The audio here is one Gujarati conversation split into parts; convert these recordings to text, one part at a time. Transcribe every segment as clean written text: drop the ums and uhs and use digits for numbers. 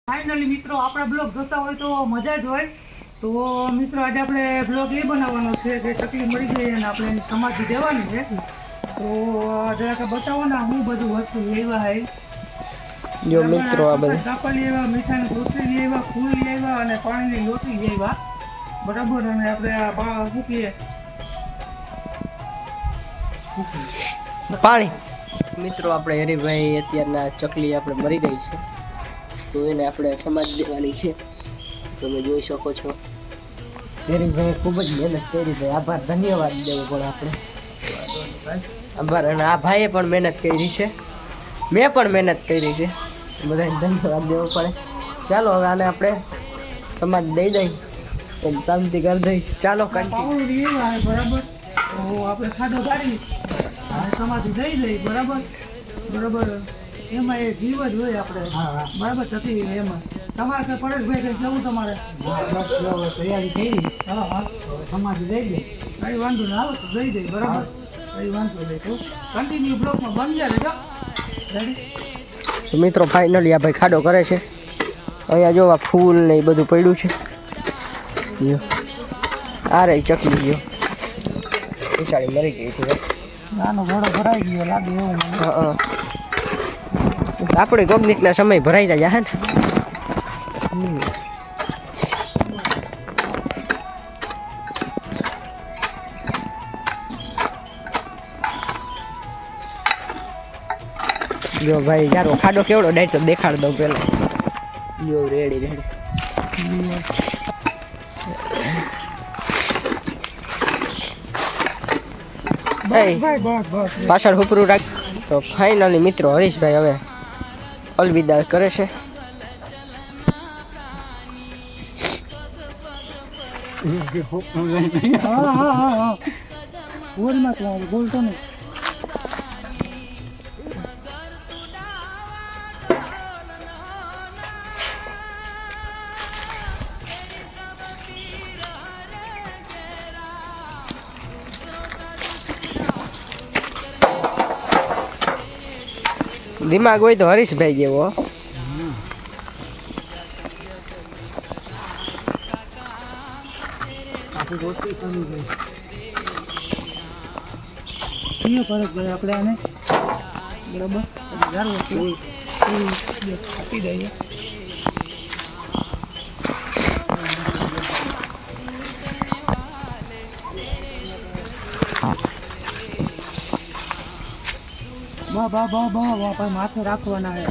ફાઇનલી મિત્રો આપણા બ્લોગ જોતા હોય તો મજા જ હોય. તો મિત્રો આજે આપણે બ્લોગ એ બનાવવાનો છે કે ચકલી મળી ગઈ અને આપણે એની સમાધિ દેવાની છે. તો જરાક બતાવો ને હું બધું વસ્તુ લેવા હે. જો મિત્રો આ બધું કાપડ લેવા, મીઠાની કોથળી લેવા, ફૂલ લેવા અને પાણીની લોટી લેવા. બરાબર. અને આપણે આ મૂકીએ પાણી. મિત્રો આપણે હરીભાઈ અત્યારના ચકલી આપણે મરી ગઈ છે તો એને આપણે સમાજ દેવાની છે. તમે જોઈ શકો છો હરીભાઈ ખૂબ જ મહેનત કરી છે. આભાર, ધન્યવાદ દેવો પણ આપણે આભાર. અને આ ભાઈએ પણ મહેનત કરી છે, મેં પણ મહેનત કરી છે, બધાને ધન્યવાદ દેવો પડે. ચાલો હવે આને આપણે સમાજ દઈ દઈ એમ શાંતિ કરી દઈ. ચાલો કન્ટિન્યુ. બરાબર. તો આપણે ખાધો ગાડી સમાધિ દઈ દઈ. બરાબર બરાબર. એમાં એ જીવ જ હોય આપણે. બરાબર. ચકલી એમાં તમારે કઈ પરેશભાઈ કઈ જવું તમારે તૈયારી કરી. હા સમાધિ દઈ દે. કઈ વાંધો ના આવે તો દઈ દઈ. બરાબર. કઈ વાંધો નહીં. તો કન્ટિન્યુ બ્લોકમાં બન્યા રહેજો. રેડી. મિત્રો ફાઇનલી આ ભાઈ ખાડો કરે છે. અહીંયા જો આ ફૂલ ને એ બધું પડ્યું છે. આ રહી ચકલી ગયો, બિચારી મરી ગઈ છે. નાનો ઘોડો ભરાઈ ગયો લાગે એવું મને. હા, આપણે કોકનિકના સમય ભરાઈ જાય હે ને. જો ભાઈ યાર ખાડો કેવડો ડાય તો દેખાડ દઉં પેલા. જો રેડી રેડી પાછળ હુપરું રાખ. તો ફાઇનલી મિત્રો હરીશભાઈ હવે અલવિદા કરે છે. બોલતો નહીં. દિમાગ હોય તો હરીશભાઈ જેવો. આપણે આને બરાબર આપી દઈએ. ભાઈ માથે રાખવાના હે.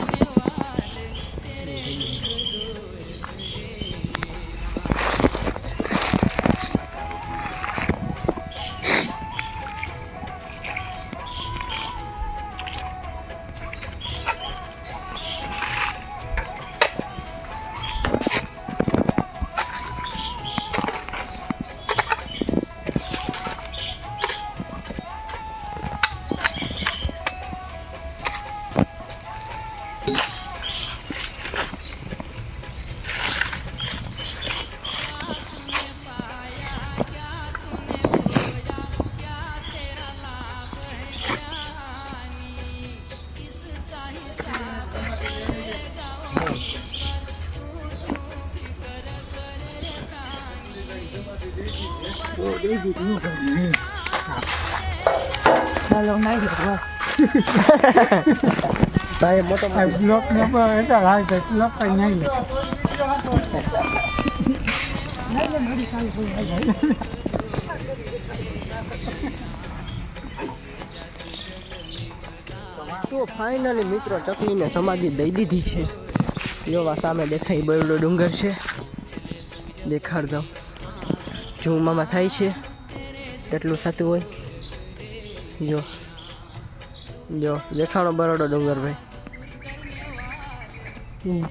ચાલો નાઈ ભાઈ મોટો બ્લોક માં એટલા લાલ છે. બ્લોક કઈ નહીં લે. તો ફાઇનલી મિત્રો ચકલીને સમાધિ દઈ દીધી છે. જોવા સામે દેખાય બરડો ડુંગર છે. દેખાડ દઉં ઝૂમમાં થાય છે એટલું થતું હોય. જો જો દેખાણો બરડો ડુંગર ભાઈ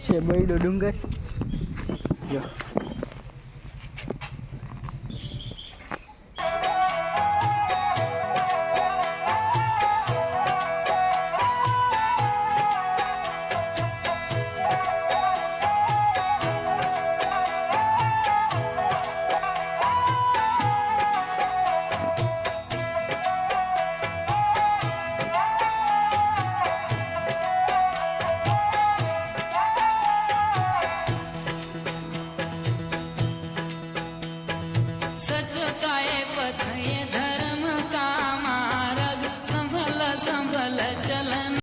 છે. બરડો ડુંગર જો. થઈએ